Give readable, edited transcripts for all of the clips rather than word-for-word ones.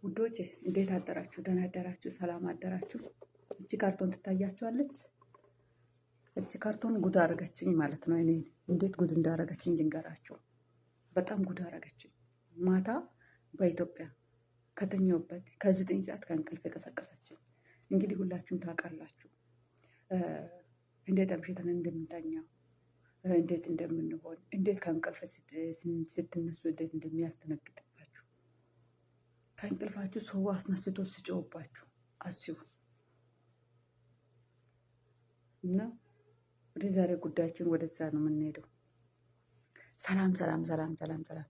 ውዶቼ እንዴት አደራችሁ? ደህና አደራችሁ? ሰላም አደራችሁ? እቺ ካርቶን ትታያችኋለች። እቺ ካርቶን ጉድ አደረገችኝ ማለት ነው። እኔ እንዴት ጉድ እንዳደረገችኝ ልንገራችሁ። በጣም ጉድ አደረገችኝ። ማታ በኢትዮጵያ ከተኛሁበት ከ9 ሰዓት ከእንቅልፍ የቀሰቀሰችኝ። እንግዲህ ሁላችሁም ታውቃላችሁ እንዴት አምሽተን እንደምንተኛ፣ እንዴት እንደምንሆን፣ እንዴት ከእንቅልፍ ስትነሱ እንዴት እንደሚያስተነግጥባችሁ፣ ከእንቅልፋችሁ ሰው አስነስቶ ሲጮህባችሁ አስቡ። እና ወደ ዛሬ ጉዳያችን ወደዛ ነው የምንሄደው። ሰላም ሰላም ሰላም ሰላም ሰላም፣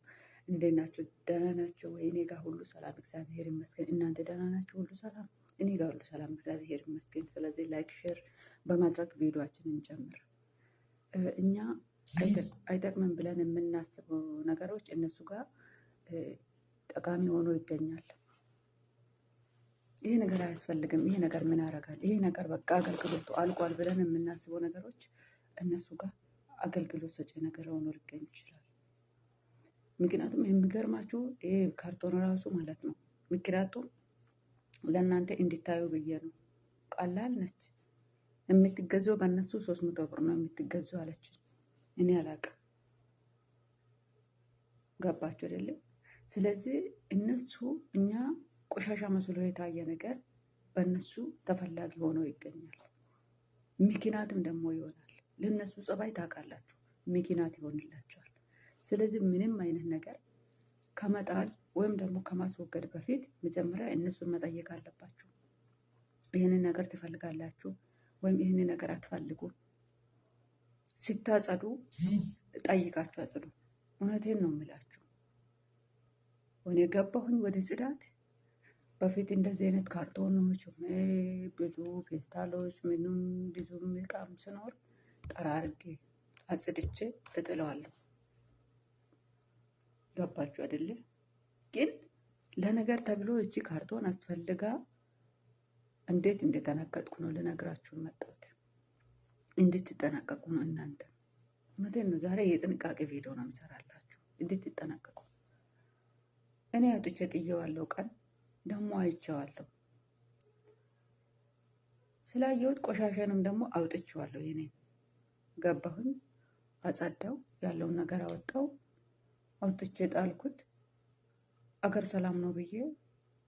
እንዴት ናችሁ? ደህና ናቸው ወይ? እኔ ጋር ሁሉ ሰላም እግዚአብሔር ይመስገን። እናንተ ደህና ናችሁ? ሁሉ ሰላም? እኔ ጋር ሁሉ ሰላም እግዚአብሔር ይመስገን። ስለዚህ ላይክ ሼር በማድረግ ቪዲዮአችንን ጀምር። እኛ አይጠቅምም ብለን የምናስበው ነገሮች እነሱ ጋር ጠቃሚ ሆኖ ይገኛል። ይሄ ነገር አያስፈልግም፣ ይሄ ነገር ምን ያደርጋል፣ ይሄ ነገር በቃ አገልግሎቱ አልቋል ብለን የምናስበው ነገሮች እነሱ ጋር አገልግሎት ሰጪ ነገር ሆኖ ሊገኝ ይችላል። ምክንያቱም የሚገርማችሁ ይሄ ካርቶን ራሱ ማለት ነው። ምክንያቱም ለእናንተ እንዲታዩ ብዬ ነው። ቀላል ነች። የምትገዛው በእነሱ 300 ብር ነው የምትገዛው አለች። እኔ አላውቅም። ገባችሁ አይደለም? ስለዚህ እነሱ እኛ ቆሻሻ መስሎ የታየ ነገር በእነሱ ተፈላጊ ሆኖ ይገኛል። ምክንያትም ደግሞ ይሆናል። ለእነሱ ጸባይ ታውቃላችሁ፣ ምክንያት ይሆንላቸዋል። ስለዚህ ምንም አይነት ነገር ከመጣል ወይም ደግሞ ከማስወገድ በፊት መጀመሪያ እነሱን መጠየቅ አለባችሁ። ይህንን ነገር ትፈልጋላችሁ ወይም ይህንን ነገር አትፈልጉ? ስታጸዱ ጠይቃችሁ አጽዱ። እውነቴን ነው የምላችሁ። እኔ ገባሁኝ ወደ ጽዳት በፊት እንደዚህ አይነት ካርቶኖች፣ ብዙ ፌስታሎች፣ ምንም ብዙም እቃም ስኖር ጠራርጌ አጽድቼ እጥለዋለሁ። ገባችሁ አይደለ? ግን ለነገር ተብሎ እቺ ካርቶን አስፈልጋ እንዴት እንደተነገጥኩ ነው ልነግራችሁ መጣሁት። እንድትጠነቀቁ ነው እናንተ። እውነቴን ነው። ዛሬ የጥንቃቄ ቪዲዮ ነው የምሰራላችሁ እንድትጠነቀቁ። እኔ አውጥቼ ጥዬዋለሁ፣ ቀን ደግሞ አይቼዋለሁ። ስላየሁት ቆሻሻንም ደግሞ አውጥቼዋለሁ። የኔ ገባሁኝ፣ አጸዳው፣ ያለውን ነገር አወጣው፣ አውጥቼ ጣልኩት። አገር ሰላም ነው ብዬ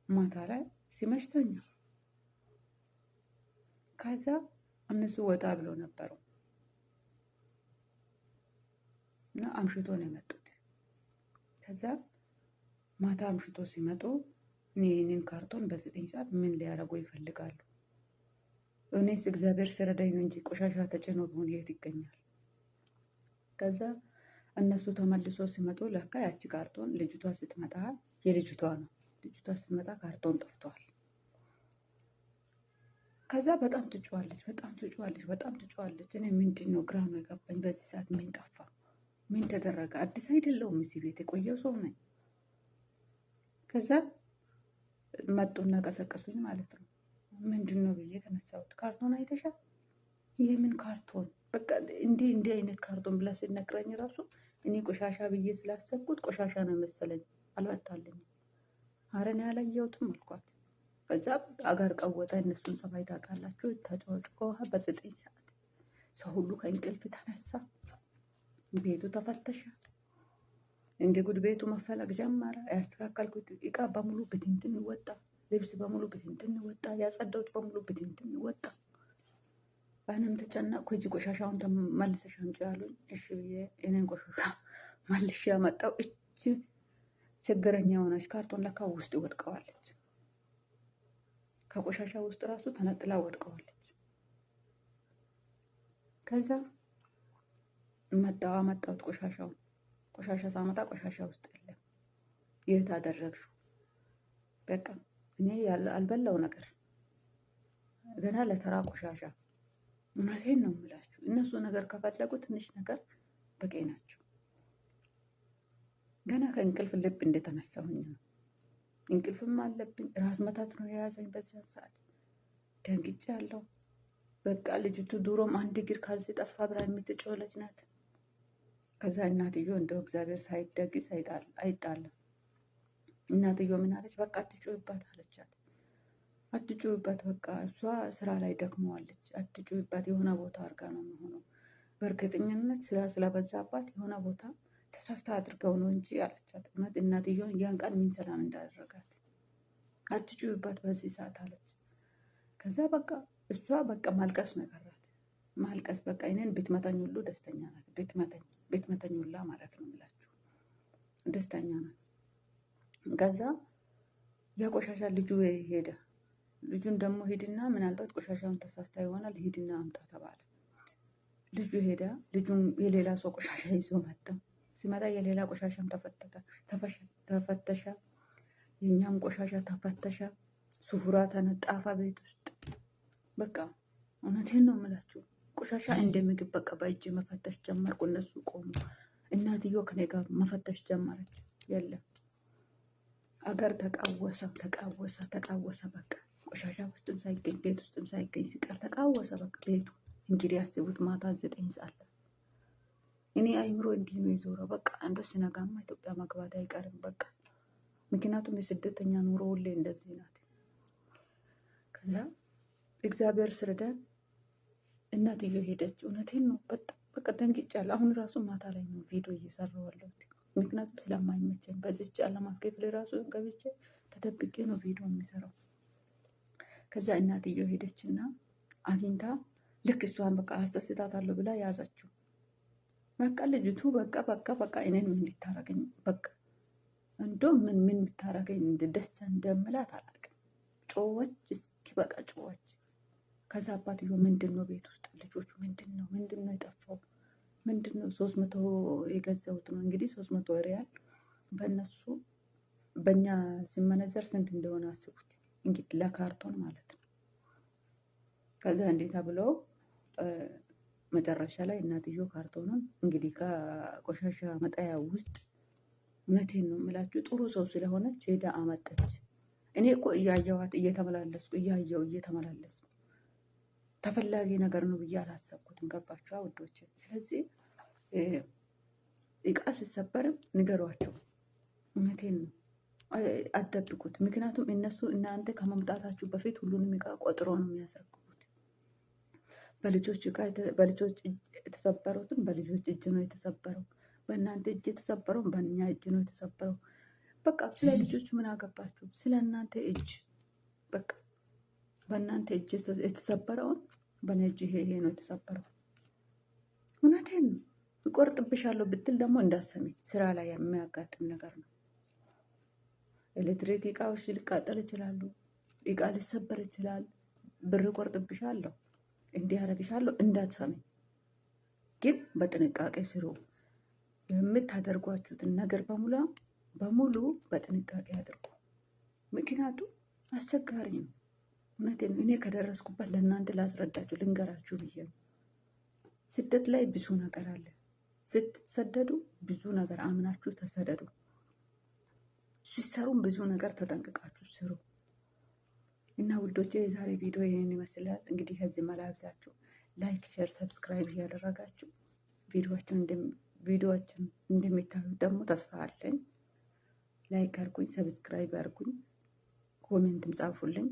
ማታ ላይ ሲመሽተኛ ከዛ እነሱ ወጣ ብሎ ነበሩ እና አምሽቶ ነው የመጡት። ከዛ ማታ አምሽቶ ሲመጡ ይህንን ካርቶን በ9 ሰዓት ምን ሊያደርጉ ይፈልጋሉ? እኔስ እግዚአብሔር ስረዳኝ ነው እንጂ ቆሻሻ ተጭኖ ቢሆን የት ይገኛል? ከዛ እነሱ ተመልሶ ሲመጡ ለካ ያቺ ካርቶን ልጅቷ ስትመጣ የልጅቷ ነው። ልጅቷ ስትመጣ ካርቶን ጠፍቷል። ከዛ በጣም ትጮዋለች፣ በጣም ትጮዋለች፣ በጣም ትጮዋለች። እኔ ምንድን ነው ግራ ነው የገባኝ። በዚህ ሰዓት ምን ጠፋ? ምን ተደረገ? አዲስ አይደለሁም፣ እዚህ ቤት የቆየው ሰው ነኝ። ከዛ መጡና ቀሰቀሱኝ ማለት ነው። ምንድን ነው ብዬ ተነሳሁት። ካርቶን አይተሻል? ይሄ ምን ካርቶን? በቃ እንዲህ አይነት ካርቶን ብላ ሲነግረኝ ራሱ እኔ ቆሻሻ ብዬ ስላሰብኩት ቆሻሻ ነው መሰለኝ፣ አልወጣልኝም። ኧረ እኔ አላየሁትም አልኳት። ከዛ አገር ቀወጠ። እነሱን ሰማይ ታውቃላችሁ። ተጫወጭ በ9 ሰዓት ሰው ሁሉ ከእንቅልፍ ተነሳ። ቤቱ ተፈተሸ። እንደ ጉድ ቤቱ መፈለግ ጀመረ። ያስተካከልኩት እቃ በሙሉ ብትንትን ወጣ። ልብስ በሙሉ ብትንትን ወጣ። ያጸዳሁት በሙሉ ብትንትን ወጣ። እኔም ተጨነቅኩ። እጅ ቆሻሻውን ተመልሰሽ አምጪ አሉኝ። እሺ ብዬ እኔን ቆሻሻ መልሼ ያመጣው። እጅ ችግረኛ የሆነች ካርቶን ለካ ውስጥ ወድቀዋለች። ከቆሻሻ ውስጥ ራሱ ተነጥላ ወድቀዋለች። ከዛ መጣሁት ቆሻሻ ሳመጣ ቆሻሻ ውስጥ የለም። የት አደረግሽው? በቃ እኔ አልበላው ነገር ገና ለተራ ቆሻሻ። እውነቴን ነው የምላችሁ። እነሱ ነገር ከፈለጉ ትንሽ ነገር በቂ ናቸው። ገና ከእንቅልፍ ልብ እንደተነሳሁኝ ነው። እንቅልፍም አለብኝ። ራስ መታት ነው የያዘኝ። በዚያን ሰዓት ደንግጫለሁ። በቃ ልጅቱ ድሮም አንድ እግር ካልሲ ጠፋ ብላ የምትጮህ ልጅ ናት። ከዛ እናትዮ እንደው እግዚአብሔር ሳይደግስ አይጣልም። እናትዮ ምን አለች? በቃ አትጩይባት አለቻት። አትጩይባት፣ በቃ እሷ ስራ ላይ ደክመዋለች። አትጩይባት፣ የሆነ ቦታ አድርጋ ነው የሚሆነው። በእርግጠኝነት ስራ ስለበዛባት የሆነ ቦታ ተሳስታ አድርገው ነው እንጂ አለቻት። እውነት እናትየውን ያን ቀን ምን ሰላም እንዳደረጋት አትጩይባት በዚህ ሰዓት አለች። ከዛ በቃ እሷ በቃ ማልቀስ ነው የቀራት። ማልቀስ በቃ እኔን ብትመታኝ ሁሉ ደስተኛ ናት። ብትመታኝ ሁላ ማለት ነው የምላችሁ ደስተኛ ናት። ከዛ የቆሻሻ ልጁ ሄደ። ልጁን ደግሞ ሂድና ምናልባት ቆሻሻውን ተሳስታ ይሆናል ሂድና አምጣ ተባለ። ልጁ ሄዳ ልጁን የሌላ ሰው ቆሻሻ ይዞ መጣ። ሲመጣ የሌላ ቆሻሻም ተፈተሻ፣ የእኛም ቆሻሻ ተፈተሻ። ሱፉራ ተነጣፋ ቤት ውስጥ። በቃ እውነቴን ነው የምላችሁ ቆሻሻ እንደ ምግብ በቃ በእጅ መፈተሽ ጀመርኩ። እነሱ ቆሙ። እናትዮ ከኔ ጋር መፈተሽ ጀመረች። የለም አገር ተቃወሰ። በቃ ቆሻሻ ውስጥም ሳይገኝ ቤት ውስጥም ሳይገኝ ሲቀር ተቃወሰ። በቃ ቤቱ እንግዲህ ያስቡት። ማታ 9 ሰዓት እኔ አይምሮ እንዲህ ነው የዞረው። በቃ አንዱ ሲነጋማ ኢትዮጵያ መግባት አይቀርም። በቃ ምክንያቱም የስደተኛ ኑሮ ሁሌ እንደዚህ ናት። ከዛ እግዚአብሔር ስርዳን እናትዮ ሄደች። እውነቴን ነው በቃ ደንግጫለሁ። አሁን ራሱ ማታ ላይ ነው ቪዲዮ እየሰራሁ ያለሁት፣ ምክንያቱም ስለማይመቸኝ በዚህ ጨለማ ክፍል ራሱ ገብቼ ተደብቄ ነው ቪዲዮ የሚሰራው። ከዛ እናትዮ ሄደችና አግኝታ ልክ እሷን በቃ አስደስታታለሁ ብላ ያዛችው። በቃ ልጅቱ በቃ እኔን ምን ልታረገኝ በቃ እንዶ ምን ልታረገኝ ደስ እንደምላት አላውቅም። ጮኸች፣ እስኪ በቃ ጮኸች። ከዛ አባትዮ ምንድን ነው ቤት ውስጥ ልጆቹ ምንድን ነው የጠፋው? ምንድን ነው 300 የገዛሁት ነው እንግዲህ 300 ሪያል በእነሱ በእኛ ሲመነዘር ስንት እንደሆነ አስቡት እንግዲህ ለካርቶን ማለት ነው። ከዛ እንዴት ብለው መጨረሻ ላይ እናትዮ ካርቶኑን እንግዲህ ከቆሻሻ መጣያ ውስጥ እውነቴን ነው የምላችሁ ጥሩ ሰው ስለሆነች ሄዳ አመጠች። እኔ እኮ እያየዋት እየተመላለስኩ እየተመላለስኩ ተፈላጊ ነገር ነው ብዬ አላሰብኩትም። ገባችኋ ውዶች? ስለዚህ እቃ ሲሰበርም ንገሯቸው። እውነቴን ነው አትደብቁት። ምክንያቱም እነሱ እናንተ ከመምጣታችሁ በፊት ሁሉንም እቃ ቆጥሮ ነው የሚያስረክቡት። በልጆች የተሰበሩትን በልጆች እጅ ነው የተሰበረው። በእናንተ እጅ የተሰበረውን በእኛ እጅ ነው የተሰበረው። በቃ ስለ ልጆች ምን አገባችሁ? ስለ እናንተ እጅ በቃ በእናንተ እጅ የተሰበረውን በእኔ እጅ ይሄ ነው የተሰበረው። እውነቴን ነው። እቆርጥብሻለሁ ብትል ደግሞ እንዳሰሚ ስራ ላይ የሚያጋጥም ነገር ነው። ኤሌክትሪክ እቃዎች ሊቃጠል ይችላሉ። እቃ ሊሰበር ይችላል። ብር እቆርጥብሻለሁ እንዲህ አደርግሻለሁ እንዳትሰሚ። ግን በጥንቃቄ ስሩ። የምታደርጓችሁትን ነገር በሙሉ በጥንቃቄ አድርጉ። ምክንያቱም አስቸጋሪ ነው። እውነቴን ነው። እኔ ከደረስኩበት ለእናንተ ላስረዳችሁ ልንገራችሁ ብዬ ነው። ስደት ላይ ብዙ ነገር አለ። ስትሰደዱ ብዙ ነገር አምናችሁ ተሰደዱ። ሲሰሩም ብዙ ነገር ተጠንቅቃችሁ ስሩ። እና ውዶቼ የዛሬ ቪዲዮ ይህንን ይመስላል። እንግዲህ ከዚህ መላብዛችሁ ላይክ፣ ሼር፣ ሰብስክራይብ እያደረጋችሁ ቪዲዮዎችን እንደሚታዩ ደግሞ ተስፋ አለኝ። ላይክ አርጉኝ፣ ሰብስክራይብ አርጉኝ፣ ኮሜንትም ጻፉልኝ።